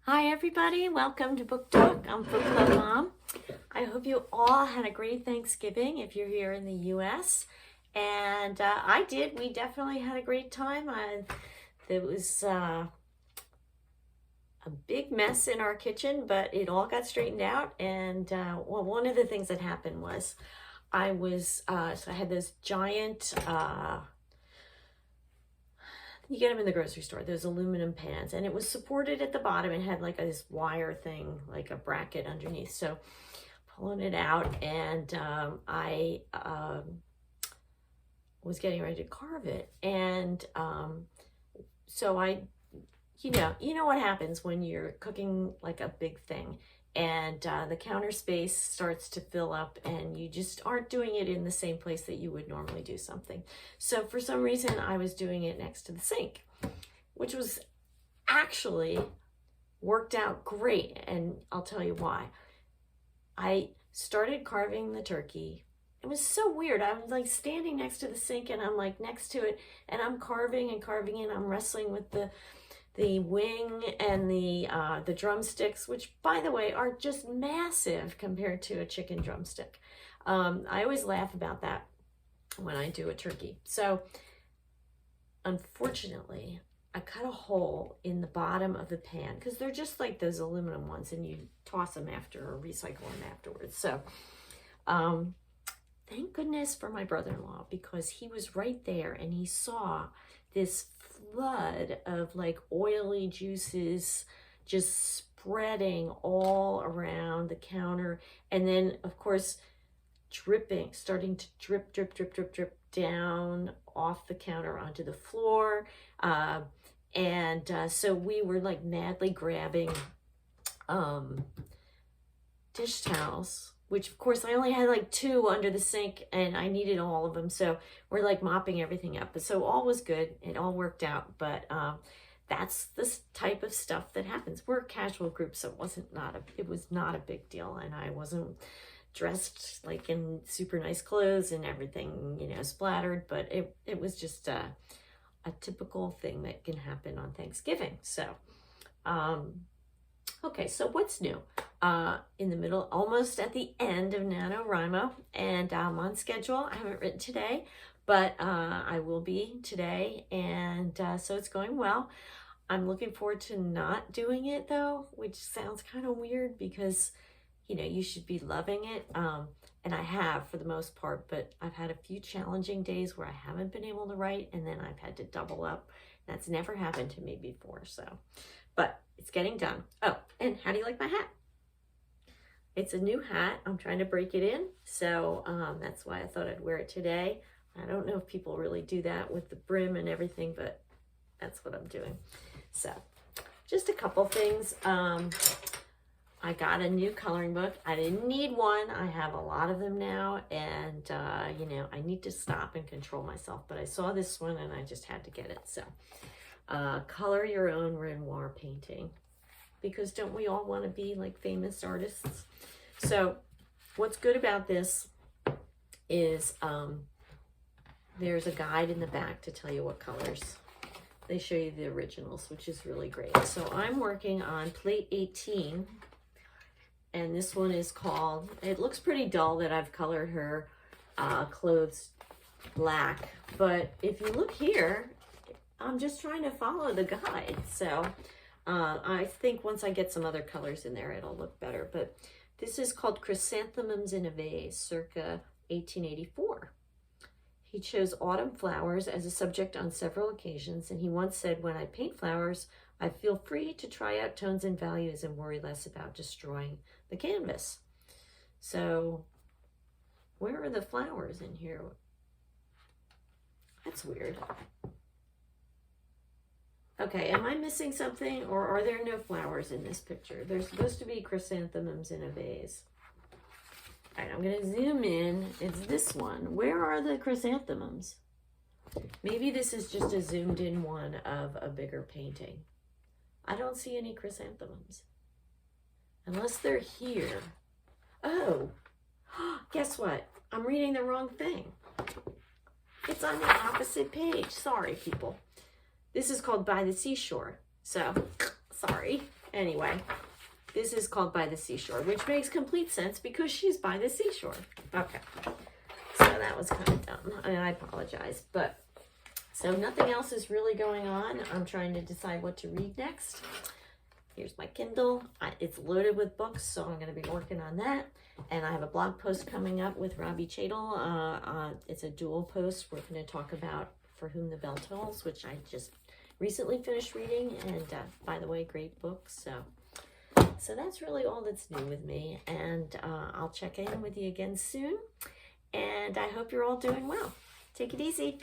Hi everybody, welcome to Book Talk. I'm Book Club Mom. I hope you all had a great Thanksgiving if you're here in the US. And I did. We definitely had a great time. There was a big mess in our kitchen, but it all got straightened out. And well, one of the things that happened was I had this giant you get them in the grocery store, those aluminum pans, and it was supported at the bottom and had like this wire thing, like a bracket underneath. So pulling it out, and I was getting ready to carve it. And so you know what happens when you're cooking like a big thing, and the counter space starts to fill up and you just aren't doing it in the same place that you would normally do something. So for some reason I was doing it next to the sink, which was actually worked out great, and I'll tell you why. I started carving the turkey. It was so weird. I was like standing next to the sink and I'm like next to it and I'm carving and I'm wrestling with the wing and the drumsticks, which by the way are just massive compared to a chicken drumstick. I always laugh about that when I do a turkey. So unfortunately, I cut a hole in the bottom of the pan because they're just like those aluminum ones and you toss them after or recycle them afterwards. So thank goodness for my brother-in-law, because he was right there and he saw this flood of like oily juices just spreading all around the counter, and then of course starting to drip down off the counter onto the floor. So we were like madly grabbing dish towels, which of course I only had like 2 under the sink and I needed all of them. So we're like mopping everything up. But so all was good. It all worked out. But that's this type of stuff that happens. We're a casual group, so it was not a big deal. And I wasn't dressed like in super nice clothes and everything, splattered. But it was just a typical thing that can happen on Thanksgiving. So, okay, so what's new? In the middle, almost at the end of NaNoWriMo, and I'm on schedule. I haven't written today, but I will be today, and so it's going well. I'm looking forward to not doing it though, which sounds kind of weird because, you should be loving it, and I have for the most part, but I've had a few challenging days where I haven't been able to write, and then I've had to double up. That's never happened to me before, so, but it's getting done. Oh, and how do you like my hat? It's a new hat. I'm trying to break it in, so that's why I thought I'd wear it today. I don't know if people really do that with the brim and everything, but that's what I'm doing. So just a couple things. I got a new coloring book. I didn't need one. I have a lot of them now, and I need to stop and control myself, but I saw this one and I just had to get it. So color your own Renoir painting, because don't we all want to be like famous artists? So what's good about this is there's a guide in the back to tell you what colors. They show you the originals, which is really great. So I'm working on plate 18, and this one is called, it looks pretty dull that I've colored her clothes black, but if you look here, I'm just trying to follow the guide. So I think once I get some other colors in there, it'll look better. But this is called Chrysanthemums in a Vase, circa 1884. He chose autumn flowers as a subject on several occasions, and he once said, "When I paint flowers, I feel free to try out tones and values and worry less about destroying the canvas." So where are the flowers in here? That's weird. Okay, am I missing something, or are there no flowers in this picture? There's supposed to be chrysanthemums in a vase. All right, I'm gonna zoom in. It's this one. Where are the chrysanthemums? Maybe this is just a zoomed in one of a bigger painting. I don't see any chrysanthemums. Unless they're here. Oh, guess what? I'm reading the wrong thing. It's on the opposite page. Sorry, people. This is called By the Seashore. So, sorry. Anyway, this is called By the Seashore, which makes complete sense because she's by the seashore. Okay, so that was kind of dumb. I apologize, but so nothing else is really going on. I'm trying to decide what to read next. Here's my Kindle. It's loaded with books, so I'm going to be working on that. And I have a blog post coming up with Robbie Chadle. It's a dual post. We're going to talk about For Whom the Bell Tolls, which I just recently finished reading. And by the way, great book. So that's really all that's new with me. And I'll check in with you again soon. And I hope you're all doing well. Take it easy.